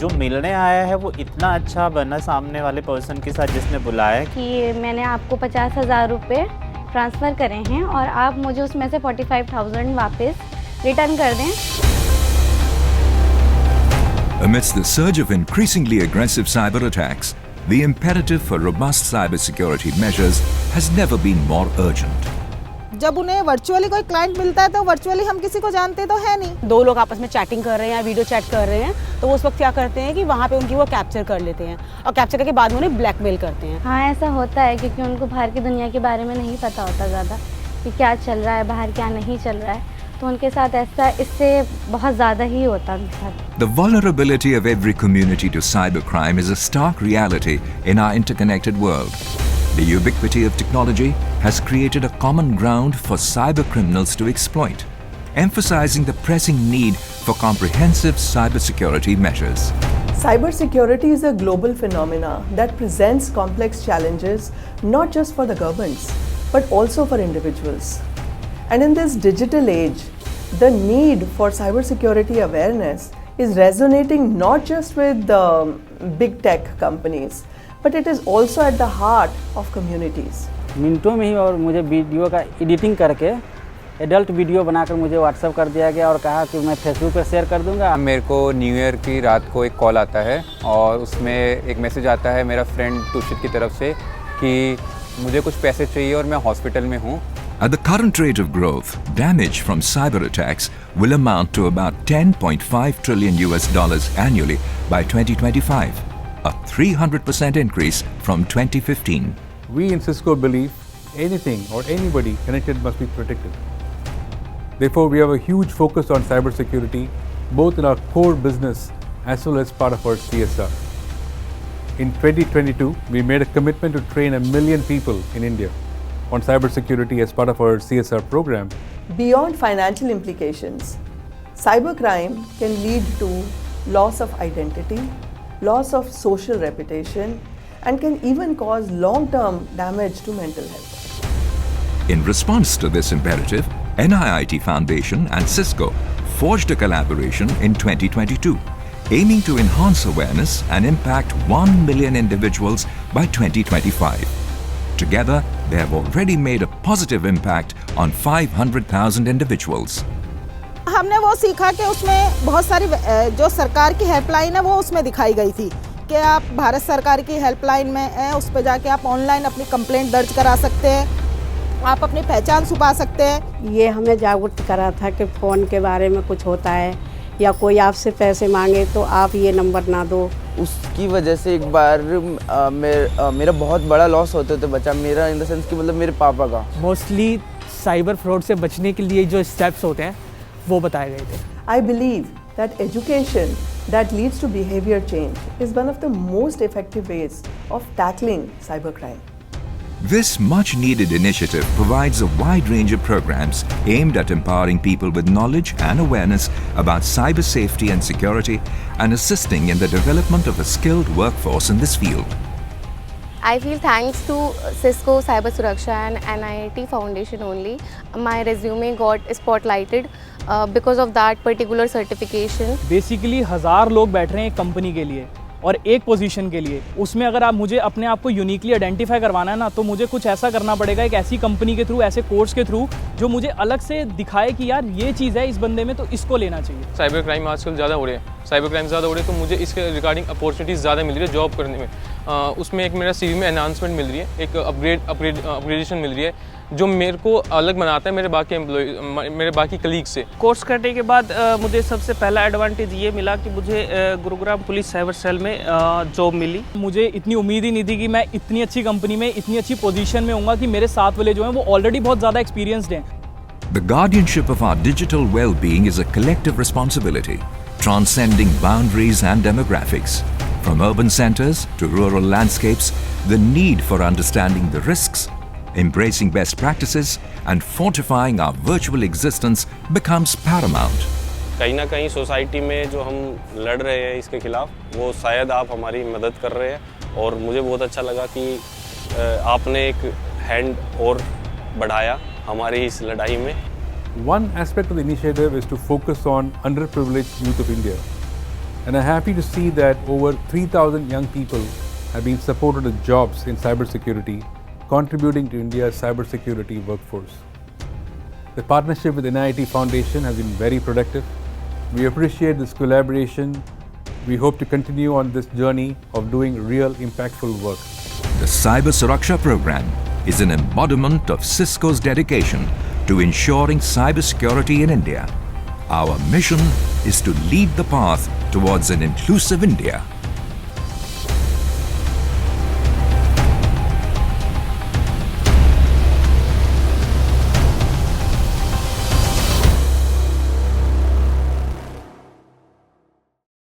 जो मिलने आया है वो इतना अच्छा बना सामने वाले पर्सन के साथ जिसने बुलाया है कि मैंने आपको 50,000 रुपये ट्रांसफ़र करे हैं और आप मुझे उसमें से 45,000 वापस रिटर्न कर दें। Amidst the surge of increasingly aggressive cyber attacks, the imperative for robust cybersecurity measures has never been more urgent. जब उन्हें वर्चुअली कोई क्लाइंट मिलता है तो वर्चुअली हम किसी को जानते तो है नहीं। दो लोग आपस में चैटिंग कर रहे हैं या वीडियो चैट कर रहे हैं तो वो उस वक्त क्या करते हैं कि वहाँ पे उनकी वो कैप्चर कर लेते हैं और कैप्चर करके बाद में उन्हें ब्लैकमेल करते हैं। हाँ, ऐसा होता है क्योंकि उनको बाहर की दुनिया के बारे में नहीं पता होता ज़्यादा कि क्या चल रहा है बाहर, क्या नहीं चल रहा है, तो उनके साथ ऐसा इससे बहुत ज़्यादा ही होता है उनके साथ। The vulnerability of every community to cybercrime is a stark reality in our interconnected world. The ubiquity of technology has created a common ground for cybercriminals to exploit, emphasizing the pressing need for comprehensive cybersecurity measures. Cybersecurity is a global phenomenon that presents complex challenges not just for the governments but also for individuals. And in this digital age, the need for cybersecurity awareness is resonating not just with the big tech companies, but it is also at the heart of communities. मिनटों में ही और मुझे video का editing करके adult video बनाकर मुझे WhatsApp कर दिया गया और कहा कि मैं फेसबुक पर शेयर कर दूंगा। मेरे को न्यू ईयर की रात को एक कॉल आता है और उसमें एक मैसेज आता है मेरा फ्रेंड तुषित की तरफ से कि मुझे कुछ पैसे चाहिए और मैं हॉस्पिटल में हूँ। At the current rate of growth, damage from cyber attacks will amount to about $10.5 trillion annually by 2025, a 300% increase from 2015. We in Cisco believe anything or anybody connected must be protected. Therefore, we have a huge focus on cybersecurity, both in our core business as well as part of our CSR. In 2022, we made a commitment to train 1 million people in India on cybersecurity as part of our CSR program. Beyond financial implications, cybercrime can lead to loss of identity, loss of social reputation, and can even cause long-term damage to mental health. In response to this imperative, NIIT Foundation and Cisco forged a collaboration in 2022, aiming to enhance awareness and impact 1 million individuals by 2025. Together, they have already made a positive impact on 500,000 individuals. हमने वो सीखा कि उसमें बहुत सारी जो सरकार की हेल्पलाइन है वो उसमें दिखाई गई थी कि आप भारत सरकार की हेल्पलाइन में हैं, उस पर जाके आप ऑनलाइन अपनी कंप्लेंट दर्ज करा सकते हैं, आप अपनी पहचान छुपा सकते हैं। ये हमें जागरूक करा था कि फ़ोन के बारे में कुछ होता है या कोई आपसे पैसे मांगे तो आप ये नंबर ना दो। उसकी वजह से एक बार मेरा बहुत बड़ा लॉस होते थे बचा, मेरा इन द सेंस कि मतलब मेरे पापा का। मोस्टली साइबर फ्रॉड से बचने के लिए जो स्टेप्स होते हैं वो बताए गए थे। I believe that education that leads to behavior change is one of the most effective ways of tackling cybercrime. This much-needed initiative provides a wide range of programs aimed at empowering people with knowledge and awareness about cyber safety and security and assisting in the development of a skilled workforce in this field. I feel thanks to Cisco Cyber Suraksha and NIIT Foundation only, my resume got spotlighted because of that particular certification. Basically 1000 लोग बैठ रहे हैं एक company के लिए और एक position के लिए, उसमें अगर आप मुझे अपने आप को यूनिकली आइडेंटिफाई करवाना है ना, तो मुझे कुछ ऐसा करना पड़ेगा एक ऐसी कंपनी के थ्रू, ऐसे कोर्स के थ्रू जो मुझे अलग से दिखाए कि यार ये चीज़ है इस बंदे में तो इसको लेना चाहिए। साइबर क्राइम आजकल ज़्यादा हो रहे हैं, साइबर क्राइम ज़्यादा हो रहे हैं, तो मुझे इसके रिगार्डिंग अपॉर्चुनिटीज़ ज़्यादा मिल रही है जॉब करने में। उसमें एक मेरा CV में एनहांसमेंट मिल रही है, एक अपग्रेडेशन मिल रही है जो मेरे को अलग बनाता है मेरे बाकी कलीग से। कोर्स करने के बाद मुझे सबसे पहला एडवांटेज ये मिला कि मुझे गुरुग्राम पुलिस साइबर सेल में जॉब मिली। मुझे इतनी उम्मीद ही नहीं थी कि मैं इतनी अच्छी कंपनी में इतनी अच्छी पोजीशन में होऊंगा कि मेरे साथ वाले जो हैं वो ऑलरेडी बहुत ज़्यादा एक्सपीरियंस्ड हैं। The guardianship of our digital well-being is a collective responsibility, transcending boundaries and demographics. From urban centers to rural landscapes, the need for understanding the risks, embracing best practices, and fortifying our virtual existence becomes paramount. कहीं ना कहीं society में जो हम लड़ रहे हैं इसके खिलाफ, वो शायद आप हमारी मदद कर रहे हैं और मुझे बहुत अच्छा लगा कि आपने एक हैंड और बढ़ाया हमारी इस लड़ाई में। One aspect of the initiative is to focus on underprivileged youth of India. And I'm happy to see that over 3,000 young people have been supported with jobs in cybersecurity, contributing to India's cybersecurity workforce. The partnership with NIIT Foundation has been very productive. We appreciate this collaboration. We hope to continue on this journey of doing real impactful work. The Cyber Suraksha program is an embodiment of Cisco's dedication to ensuring cybersecurity in India. Our mission is to lead the path towards an inclusive India